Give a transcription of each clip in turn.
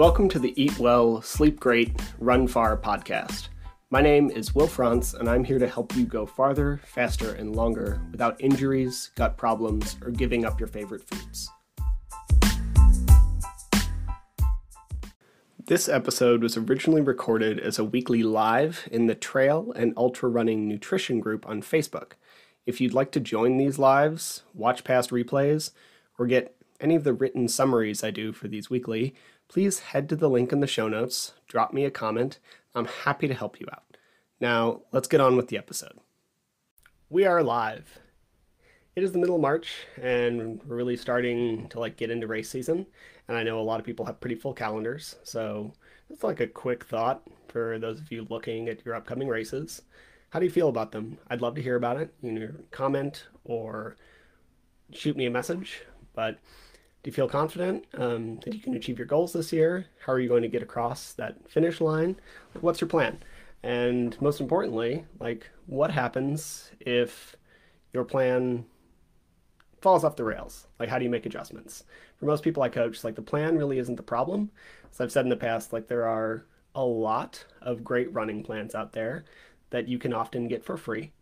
Welcome to the Eat Well, Sleep Great, Run Far podcast. My name is Will Frantz, and I'm here to help you go farther, faster, and longer without injuries, gut problems, or giving up your favorite foods. This episode was originally recorded as a weekly live in the Trail and Ultra Running Nutrition group on Facebook. If you'd like to join these lives, watch past replays, or get any of the written summaries I do for these weekly, please head to the link in the show notes, drop me a comment. I'm happy to help you out. Now, let's get on with the episode. We are live. It is the middle of March, and we're really starting to get into race season. And I know a lot of people have pretty full calendars, so it's a quick thought for those of you looking at your upcoming races. How do you feel about them? I'd love to hear about it. You can comment or shoot me a message. But do you feel confident that you can achieve your goals this year? How are you going to get across that finish line? What's your plan? And most importantly, what happens if your plan falls off the rails? How do you make adjustments? For most people I coach, the plan really isn't the problem. As I've said in the past, there are a lot of great running plans out there that you can often get for free,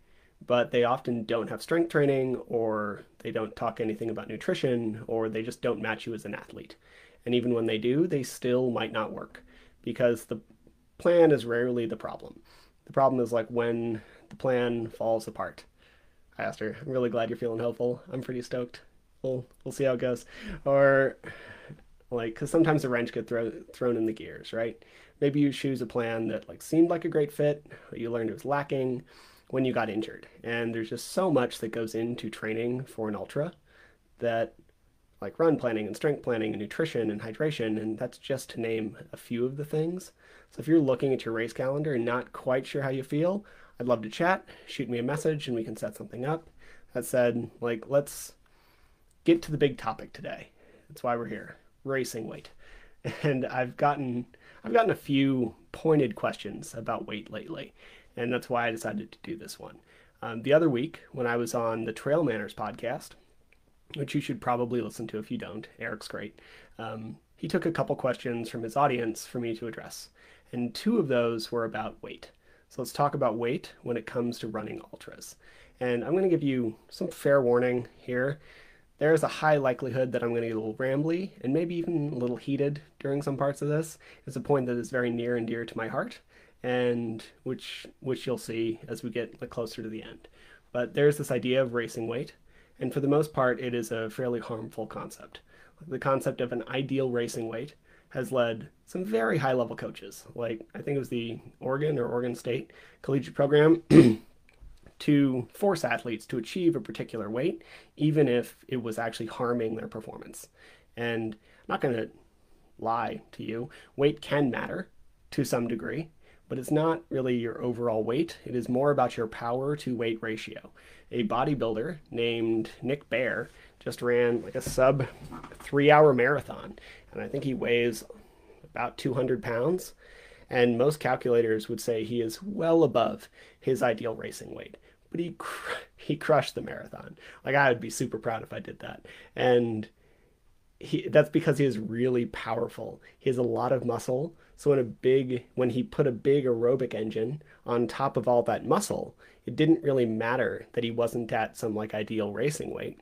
but they often don't have strength training, or they don't talk anything about nutrition, or they just don't match you as an athlete. And even when they do, they still might not work because the plan is rarely the problem. The problem is when the plan falls apart. Hi, Esther. I'm really glad you're feeling hopeful. I'm pretty stoked. We'll see how it goes. Or because sometimes the wrench gets thrown in the gears, right? Maybe you choose a plan that seemed like a great fit, but you learned it was lacking when you got injured. And there's just so much that goes into training for an ultra that run planning and strength planning and nutrition and hydration, and that's just to name a few of the things. So if you're looking at your race calendar and not quite sure how you feel, I'd love to chat. Shoot me a message and we can set something up. That said, let's get to the big topic today. That's why we're here, racing weight. And I've gotten a few pointed questions about weight lately, and that's why I decided to do this one. The other week, when I was on the Trail Manners podcast, which you should probably listen to if you don't, Eric's great, he took a couple questions from his audience for me to address, and two of those were about weight. So let's talk about weight when it comes to running ultras. And I'm going to give you some fair warning here. There's a high likelihood that I'm going to get a little rambly and maybe even a little heated during some parts of this. It's a point that is very near and dear to my heart, and which you'll see as we get closer to the end. But there's this idea of racing weight, and for the most part, it is a fairly harmful concept. The concept of an ideal racing weight has led some very high-level coaches, I think it was the Oregon State collegiate program, to force athletes to achieve a particular weight, even if it was actually harming their performance. And I'm not going to lie to you, weight can matter to some degree, but it's not really your overall weight. It is more about your power to weight ratio. A bodybuilder named Nick Bear just ran a sub 3-hour marathon, and I think he weighs about 200 pounds. And most calculators would say he is well above his ideal racing weight. But he crushed the marathon. I would be super proud if I did that. And that's because he is really powerful. He has a lot of muscle. So when he put a big aerobic engine on top of all that muscle, it didn't really matter that he wasn't at some ideal racing weight.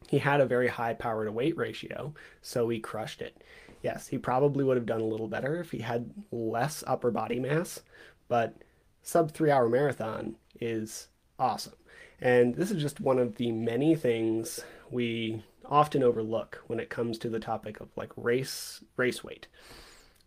He had a very high power to weight ratio, so he crushed it. Yes, he probably would have done a little better if he had less upper body mass, but sub 3-hour marathon is awesome. And this is just one of the many things we often overlook when it comes to the topic of race weight.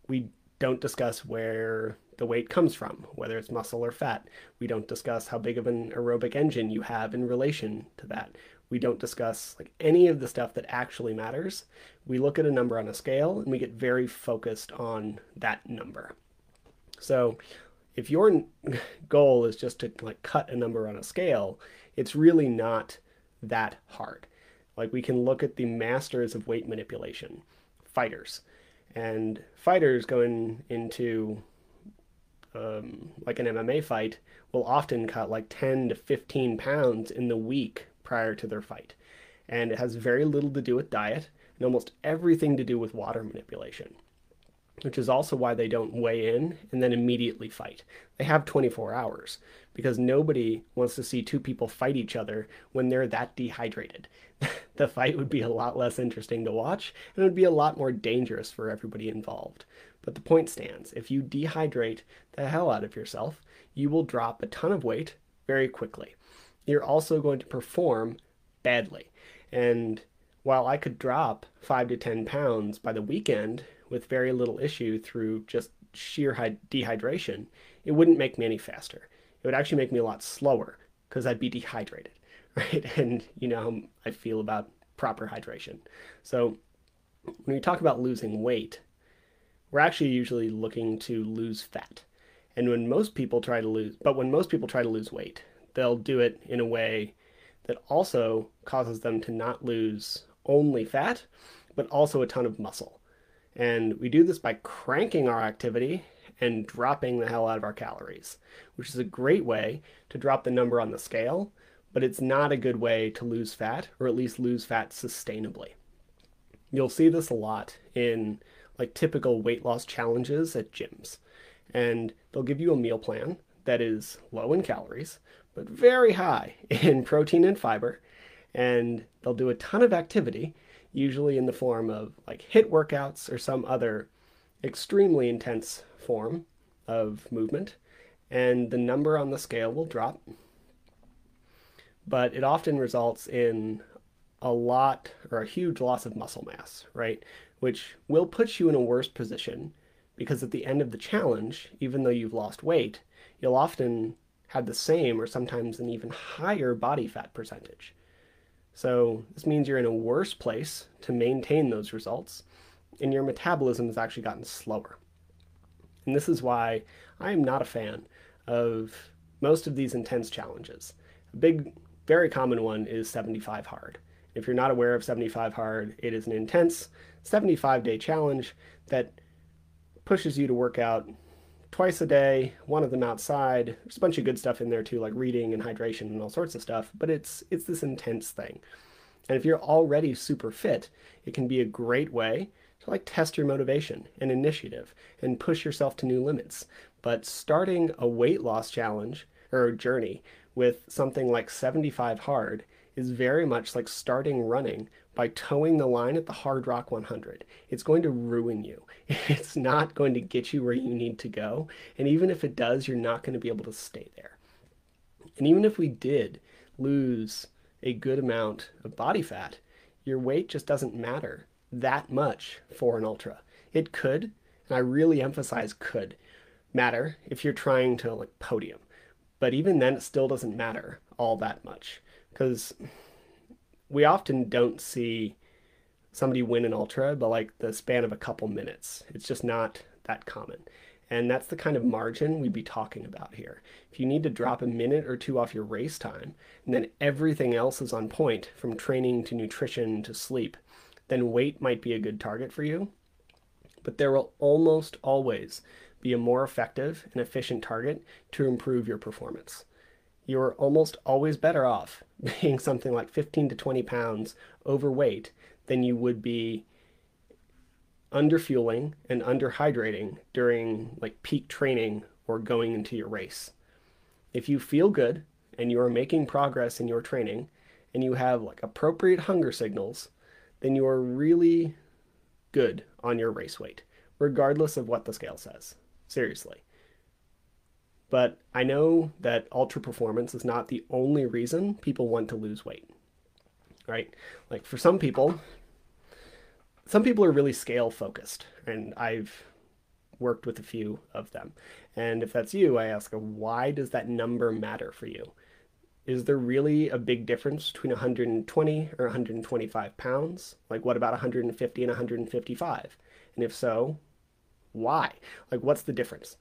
We don't discuss where the weight comes from, whether it's muscle or fat. We don't discuss how big of an aerobic engine you have in relation to that. We don't discuss any of the stuff that actually matters. We look at a number on a scale and we get very focused on that number. So if your goal is just to cut a number on a scale, it's really not that hard. We can look at the masters of weight manipulation, fighters. And fighters going into an MMA fight will often cut 10 to 15 pounds in the week prior to their fight. And it has very little to do with diet and almost everything to do with water manipulation. which is also why they don't weigh in and then immediately fight. They have 24 hours because nobody wants to see two people fight each other when they're that dehydrated. The fight would be a lot less interesting to watch and it would be a lot more dangerous for everybody involved. But the point stands. If you dehydrate the hell out of yourself, you will drop a ton of weight very quickly. You're also going to perform badly. And while I could drop 5 to 10 pounds by the weekend with very little issue through just sheer dehydration, it wouldn't make me any faster. It would actually make me a lot slower because I'd be dehydrated, right? And you know how I feel about proper hydration. So when we talk about losing weight, we're actually usually looking to lose fat. And when most people try to lose weight, they'll do it in a way that also causes them to not lose only fat, but also a ton of muscle. And we do this by cranking our activity and dropping the hell out of our calories, which is a great way to drop the number on the scale, but it's not a good way to lose fat, or at least lose fat sustainably. You'll see this a lot in like typical weight loss challenges at gyms. And they'll give you a meal plan that is low in calories, but very high in protein and fiber. And they'll do a ton of activity, usually in the form of like HIIT workouts or some other extremely intense form of movement. And the number on the scale will drop. But it often results in a lot or a huge loss of muscle mass, right? Which will put you in a worse position because at the end of the challenge, even though you've lost weight, you'll often have the same or sometimes an even higher body fat percentage. So this means you're in a worse place to maintain those results, and your metabolism has actually gotten slower. And this is why I am not a fan of most of these intense challenges. A big, very common one is 75 hard. If you're not aware of 75 hard, it is an intense 75-day challenge that pushes you to work out twice a day, one of them outside. There's a bunch of good stuff in there too, like reading and hydration and all sorts of stuff, but it's this intense thing. And if you're already super fit, it can be a great way to like test your motivation and initiative and push yourself to new limits. But starting a weight loss challenge or a journey with something like 75 hard is very much like starting running by towing the line at the Hard Rock 100. It's going to ruin you. It's not going to get you where you need to go. And even if it does, you're not going to be able to stay there. And even if we did lose a good amount of body fat, your weight just doesn't matter that much for an ultra. It could, and I really emphasize could, matter if you're trying to like podium. But even then, it still doesn't matter all that much because we often don't see somebody win an ultra by like the span of a couple minutes. It's just not that common. And that's the kind of margin we'd be talking about here. If you need to drop a minute or two off your race time, and then everything else is on point from training to nutrition to sleep, then weight might be a good target for you. But there will almost always be a more effective and efficient target to improve your performance. You're almost always better off being something like 15 to 20 pounds overweight than you would be underfueling and underhydrating during like peak training or going into your race. If you feel good and you are making progress in your training and you have like appropriate hunger signals, then you are really good on your race weight, regardless of what the scale says. Seriously. But I know that ultra performance is not the only reason people want to lose weight, right? Like for some people are really scale focused, and I've worked with a few of them. And if that's you, I ask, why does that number matter for you? Is there really a big difference between 120 or 125 pounds? Like what about 150 and 155? And if so, why? Like what's the difference?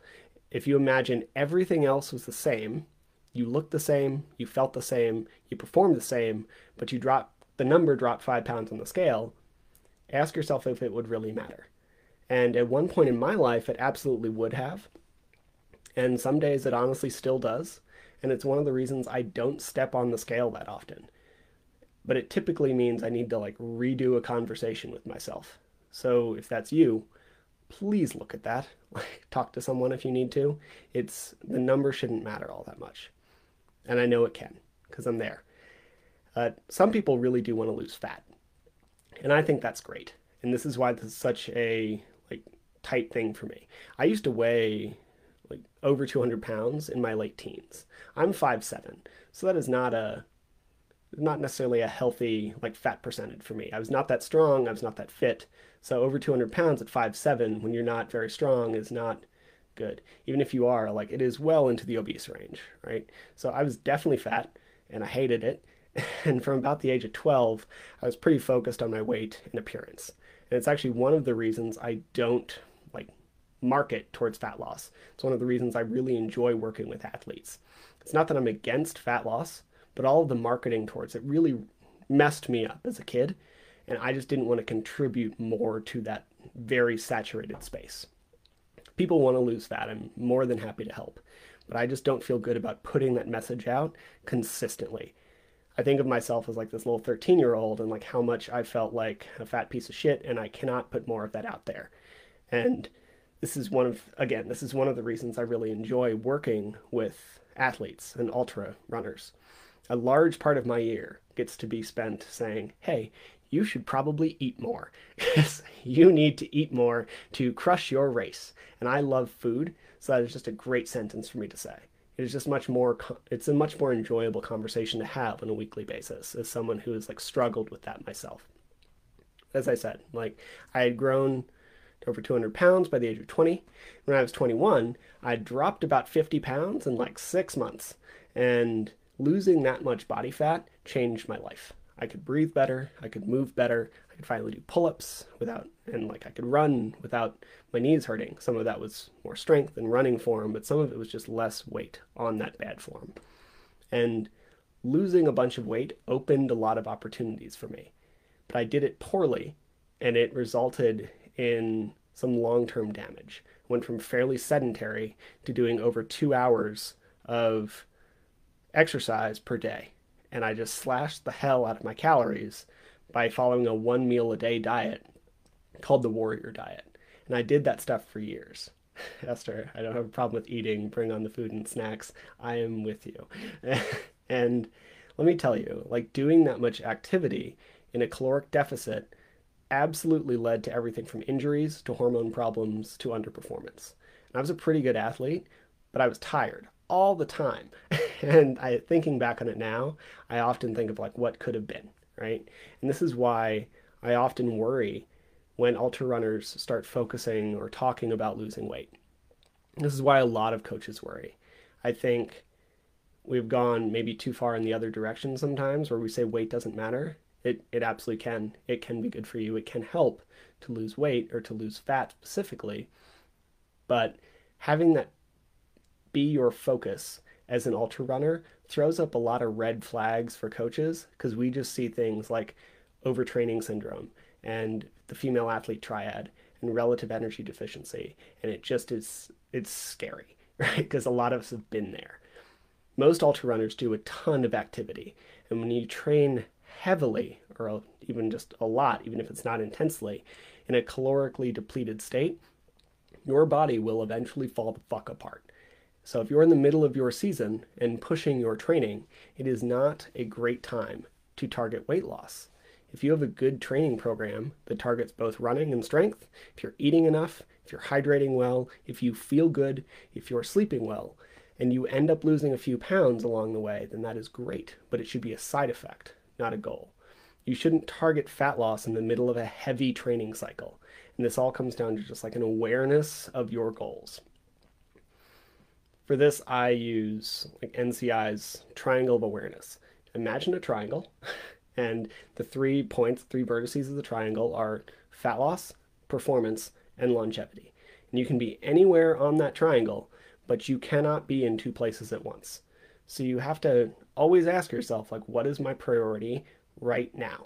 If you imagine everything else was the same, you looked the same, you felt the same, you performed the same, but the number dropped 5 pounds on the scale, ask yourself if it would really matter. And at one point in my life, it absolutely would have. And some days it honestly still does. And it's one of the reasons I don't step on the scale that often. But it typically means I need to like redo a conversation with myself. So if that's you, please look at that. Talk to someone if you need to. The number shouldn't matter all that much. And I know it can because I'm there. Some people really do want to lose fat. And I think that's great. And this is why this is such a tight thing for me. I used to weigh over 200 pounds in my late teens. I'm 5'7", so that is not necessarily a healthy fat percentage for me. I was not that strong, I was not that fit. So over 200 pounds at 5'7", when you're not very strong, is not good. Even if you are, it is well into the obese range, right? So I was definitely fat and I hated it. And from about the age of 12, I was pretty focused on my weight and appearance. And it's actually one of the reasons I don't market towards fat loss. It's one of the reasons I really enjoy working with athletes. It's not that I'm against fat loss, but all of the marketing towards it really messed me up as a kid. And I just didn't want to contribute more to that very saturated space. People want to lose fat. I'm more than happy to help. But I just don't feel good about putting that message out consistently. I think of myself as this little 13-year-old and how much I felt like a fat piece of shit, and I cannot put more of that out there. And this is one of the reasons I really enjoy working with athletes and ultra runners. A large part of my year gets to be spent saying, hey, you should probably eat more. You need to eat more to crush your race. And I love food, so that is just a great sentence for me to say. It is just it's a much more enjoyable conversation to have on a weekly basis as someone who has struggled with that myself. As I said, I had grown to over 200 pounds by the age of 20. When I was 21, I dropped about 50 pounds in 6 months. And losing that much body fat changed my life. I could breathe better, I could move better, I could finally do pull-ups I could run without my knees hurting. Some of that was more strength and running form, but some of it was just less weight on that bad form. And losing a bunch of weight opened a lot of opportunities for me. But I did it poorly, and it resulted in some long-term damage. I went from fairly sedentary to doing over 2 hours of exercise per day. And I just slashed the hell out of my calories by following a 1 meal a day diet called the Warrior Diet. And I did that stuff for years. Esther, I don't have a problem with eating. Bring on the food and snacks. I am with you. And let me tell you, doing that much activity in a caloric deficit absolutely led to everything from injuries to hormone problems to underperformance. And I was a pretty good athlete, but I was tired all the time. And thinking back on it now, I often think of what could have been, right? And this is why I often worry when ultra runners start focusing or talking about losing weight. This is why a lot of coaches worry. I think we've gone maybe too far in the other direction sometimes where we say weight doesn't matter. It absolutely can. It can be good for you. It can help to lose weight or to lose fat specifically. But having that be your focus as an ultra runner throws up a lot of red flags for coaches because we just see things like overtraining syndrome and the female athlete triad and relative energy deficiency. And it's scary, right? Because a lot of us have been there. Most ultra runners do a ton of activity. And when you train heavily, or even just a lot, even if it's not intensely, in a calorically depleted state, your body will eventually fall the fuck apart. So if you're in the middle of your season and pushing your training, it is not a great time to target weight loss. If you have a good training program that targets both running and strength, if you're eating enough, if you're hydrating well, if you feel good, if you're sleeping well, and you end up losing a few pounds along the way, then that is great, but it should be a side effect, not a goal. You shouldn't target fat loss in the middle of a heavy training cycle. And this all comes down to just an awareness of your goals. For this, I use NCI's triangle of awareness. Imagine a triangle, and the 3 points, 3 vertices of the triangle are fat loss, performance, and longevity. And you can be anywhere on that triangle, but you cannot be in 2 places at once. So you have to always ask yourself, what is my priority right now?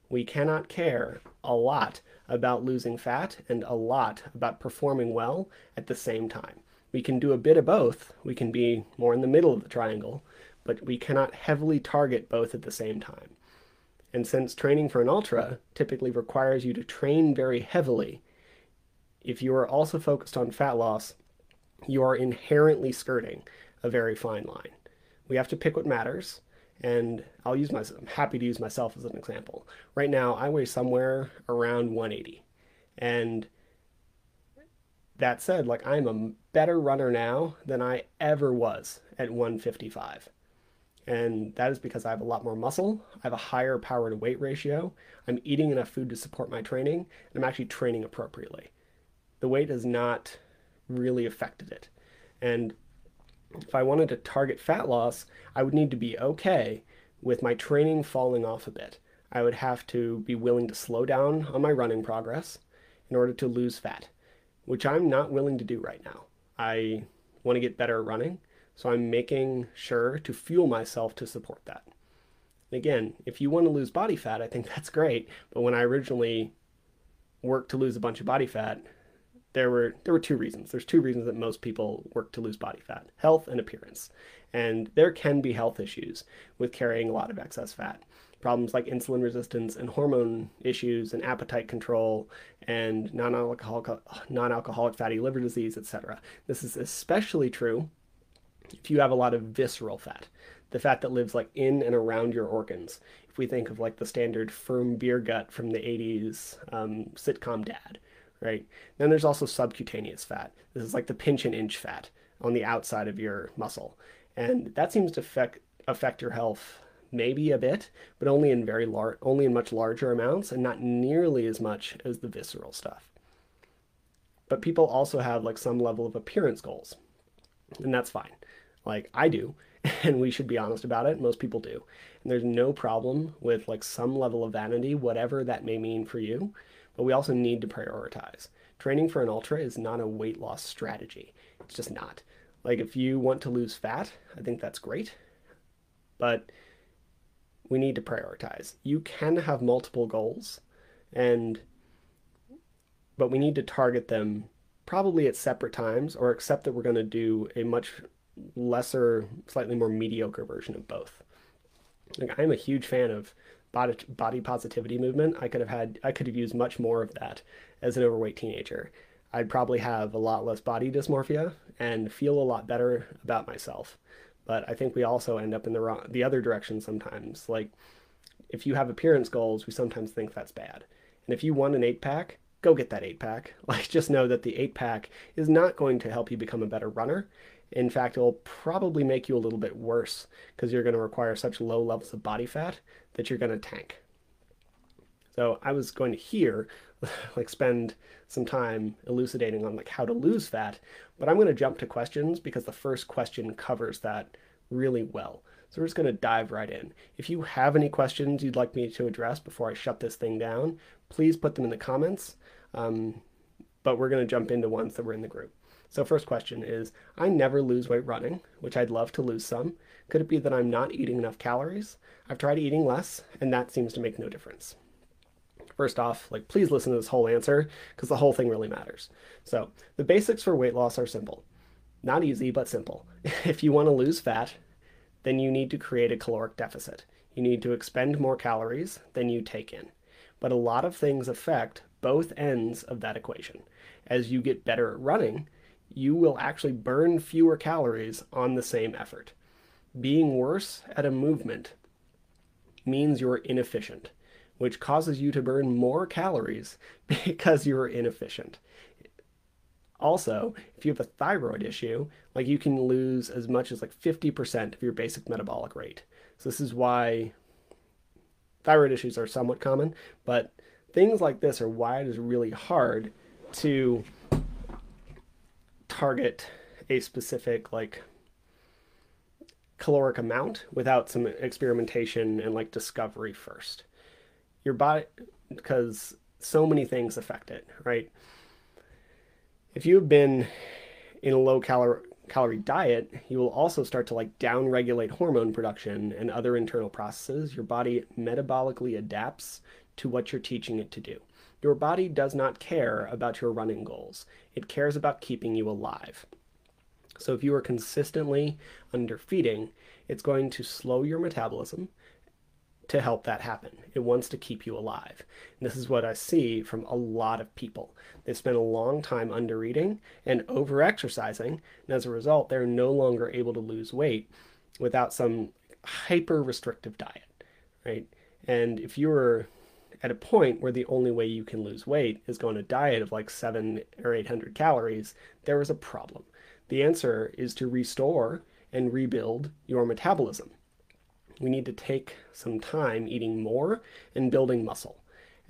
We cannot care a lot about losing fat and a lot about performing well at the same time. We can do a bit of both. We can be more in the middle of the triangle, but we cannot heavily target both at the same time. And since training for an ultra typically requires you to train very heavily, if you are also focused on fat loss, you are inherently skirting a very fine line. We have to pick what matters, and I'm happy to use myself as an example. Right now, I weigh somewhere around 180, and that said, like I'm a better runner now than I ever was at 155. And that is because I have a lot more muscle, I have a higher power to weight ratio, I'm eating enough food to support my training, and I'm actually training appropriately. The weight has not really affected it. And if I wanted to target fat loss, I would need to be okay with my training falling off a bit. I would have to be willing to slow down on my running progress in order to lose fat, which I'm not willing to do right now. I want to get better at running, so I'm making sure to fuel myself to support that. And again, if you want to lose body fat, I think that's great. But when I originally worked to lose a bunch of body fat, there were two reasons. There's two reasons that most people work to lose body fat: health and appearance. And there can be health issues with carrying a lot of excess fat. Problems like insulin resistance and hormone issues and appetite control and non-alcoholic fatty liver disease, etc. This is especially true if you have a lot of visceral fat, the fat that lives like in and around your organs. If we think of like the standard firm beer gut from the 80s sitcom Dad, right? Then there's also subcutaneous fat. This is like the pinch and inch fat on the outside of your muscle. And that seems to affect your health maybe a bit, but only in much larger amounts and not nearly as much as the visceral stuff. But people also have like some level of appearance goals, and that's fine. Like I do, and we should be honest about it. Most people do. And there's no problem with like some level of vanity, whatever that may mean for you. But we also need to prioritize. Training for an ultra is not a weight loss strategy. It's just not. Like if you want to lose fat, I think that's great. But we need to prioritize. You can have multiple goals, but we need to target them probably at separate times, or accept that we're going to do a much lesser, slightly more mediocre version of both. Like I'm a huge fan of body positivity movement. I could have used much more of that as an overweight teenager. I'd probably have a lot less body dysmorphia and feel a lot better about myself. But I think we also end up in the other direction sometimes. Like if you have appearance goals, we sometimes think that's bad. And if you want an 8-pack, go get that 8-pack. Like just know that the 8-pack is not going to help you become a better runner. In fact, it will probably make you a little bit worse because you're going to require such low levels of body fat that you're going to tank. So I was going to here like spend some time elucidating on like how to lose fat, but I'm going to jump to questions because the first question covers that really well. So we're just going to dive right in. If you have any questions you'd like me to address before I shut this thing down, please put them in the comments. But we're going to jump into ones that were in the group. So first question is, I never lose weight running, which I'd love to lose some. Could it be that I'm not eating enough calories? I've tried eating less, and that seems to make no difference. First off, like please listen to this whole answer because the whole thing really matters. So the basics for weight loss are simple. Not easy, but simple. If you want to lose fat, then you need to create a caloric deficit. You need to expend more calories than you take in. But a lot of things affect both ends of that equation. As you get better at running, you will actually burn fewer calories on the same effort. Being worse at a movement means you're inefficient, which causes you to burn more calories because you're inefficient. Also, if you have a thyroid issue, like you can lose as much as like 50% of your basic metabolic rate. So this is why thyroid issues are somewhat common, but things like this are why it is really hard to target a specific like caloric amount without some experimentation and like discovery first. Your body, because so many things affect it, right? If you have been in a low calorie diet, you will also start to like down-regulate hormone production and other internal processes. Your body metabolically adapts to what you're teaching it to do. Your body does not care about your running goals. It cares about keeping you alive. So if you are consistently underfeeding, it's going to slow your metabolism, to help that happen. It wants to keep you alive. And this is what I see from a lot of people. They spend a long time under eating and over exercising, and as a result, they're no longer able to lose weight without some hyper restrictive diet, right? And if you're at a point where the only way you can lose weight is go on a diet of like 700 or 800 calories, there is a problem. The answer is to restore and rebuild your metabolism. We need to take some time eating more and building muscle.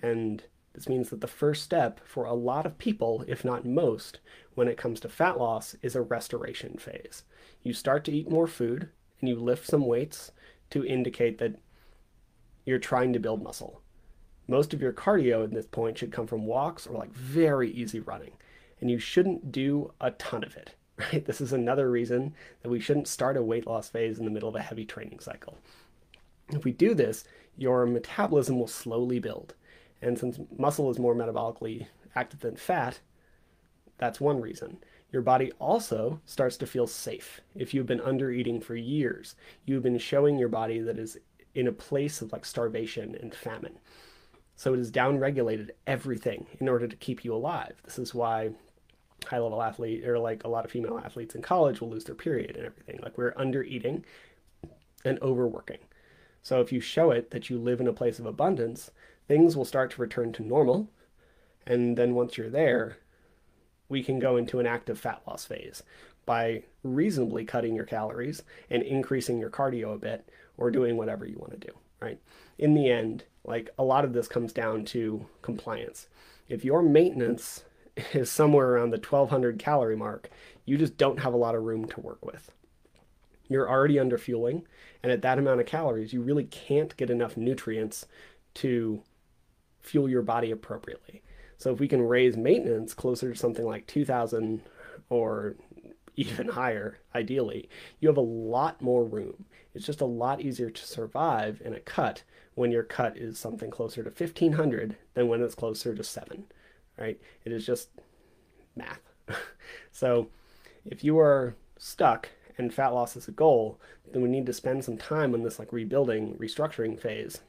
And this means that the first step for a lot of people, if not most, when it comes to fat loss is a restoration phase. You start to eat more food and you lift some weights to indicate that you're trying to build muscle. Most of your cardio at this point should come from walks or like very easy running. And you shouldn't do a ton of it, right? This is another reason that we shouldn't start a weight loss phase in the middle of a heavy training cycle. If we do this, your metabolism will slowly build. And since muscle is more metabolically active than fat, that's one reason. Your body also starts to feel safe. If you've been under eating for years, you've been showing your body that is in a place of like starvation and famine. So it has downregulated everything in order to keep you alive. This is why high-level athlete or like a lot of female athletes in college will lose their period and everything. Like we're under eating and overworking. So if you show it that you live in a place of abundance, things will start to return to normal. And then once you're there, we can go into an active fat loss phase by reasonably cutting your calories and increasing your cardio a bit or doing whatever you want to do, right? In the end, like a lot of this comes down to compliance. If your maintenance is somewhere around the 1200 calorie mark, you just don't have a lot of room to work with. You're already under fueling, and at that amount of calories, you really can't get enough nutrients to fuel your body appropriately. So if we can raise maintenance closer to something like 2000 or even higher, ideally, you have a lot more room. It's just a lot easier to survive in a cut when your cut is something closer to 1500 than when it's closer to 7, right? It is just math. So if you are stuck and fat loss is a goal, then we need to spend some time on this like rebuilding, restructuring phase.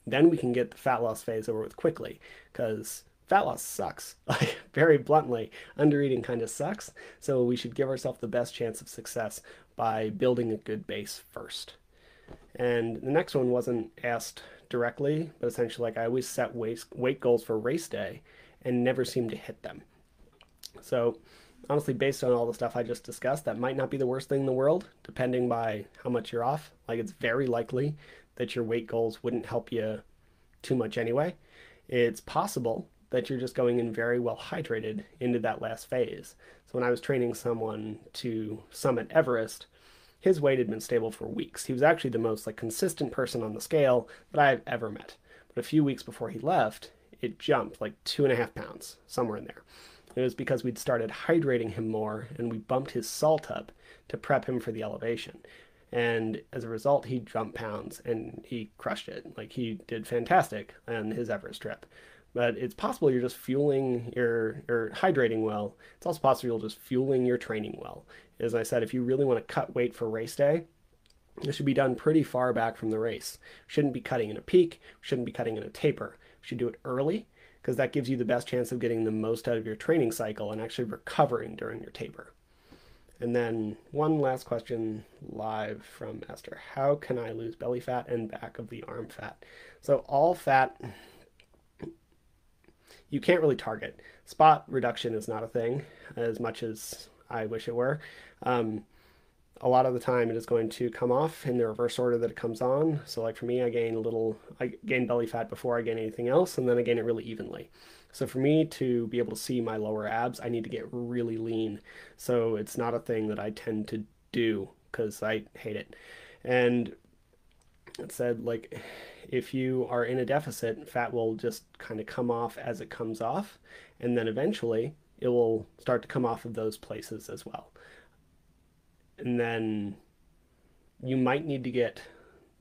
Then we can get the fat loss phase over with quickly, because fat loss sucks. Like very bluntly, under eating kind of sucks. So we should give ourselves the best chance of success by building a good base first. And the next one wasn't asked directly, but essentially like I always set weight goals for race day and never seem to hit them. So honestly, based on all the stuff I just discussed, that might not be the worst thing in the world, depending by how much you're off. Like it's very likely that your weight goals wouldn't help you too much anyway. It's possible that you're just going in very well hydrated into that last phase. So when I was training someone to summit Everest, his weight had been stable for weeks. He was actually the most like consistent person on the scale that I've ever met. But a few weeks before he left, it jumped like 2.5 pounds, somewhere in there. It was because we'd started hydrating him more and we bumped his salt up to prep him for the elevation. And as a result, he jumped pounds and he crushed it. Like he did fantastic on his Everest trip. But it's possible you're just fueling or hydrating well. It's also possible you're just fueling your training well. As I said, if you really want to cut weight for race day, this should be done pretty far back from the race. Shouldn't be cutting in a peak, shouldn't be cutting in a taper. You should do it early, because that gives you the best chance of getting the most out of your training cycle and actually recovering during your taper. And then one last question live from Esther. How can I lose belly fat and back of the arm fat? So all fat, you can't really target. Spot reduction is not a thing, as much as I wish it were. A lot of the time it is going to come off in the reverse order that it comes on. So like for me, I gain belly fat before I gain anything else, and then I gain it really evenly. So for me to be able to see my lower abs, I need to get really lean. So it's not a thing that I tend to do because I hate it. And it said like, if you are in a deficit, fat will just kind of come off as it comes off. And then eventually it will start to come off of those places as well. And then you might need to get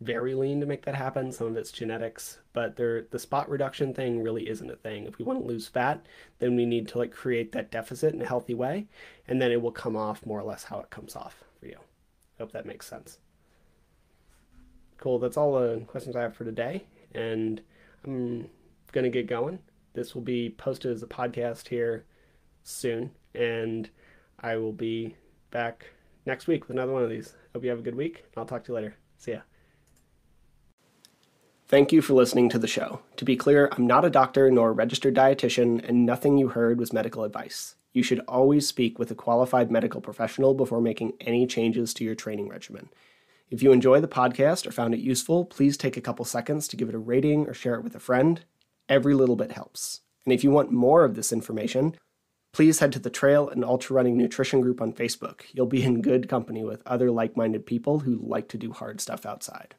very lean to make that happen. Some of it's genetics, but the spot reduction thing really isn't a thing. If we want to lose fat, then we need to like create that deficit in a healthy way, and then it will come off more or less how it comes off for you. I hope that makes sense. Cool. That's all the questions I have for today, and I'm going to get going. This will be posted as a podcast here soon, and I will be back next week with another one of these. Hope you have a good week. I'll talk to you later. See ya. Thank you for listening to the show. To be clear, I'm not a doctor nor a registered dietitian, and nothing you heard was medical advice. You should always speak with a qualified medical professional before making any changes to your training regimen. If you enjoy the podcast or found it useful, please take a couple seconds to give it a rating or share it with a friend. Every little bit helps. And if you want more of this information, please head to the Trail and Ultra Running Nutrition group on Facebook. You'll be in good company with other like-minded people who like to do hard stuff outside.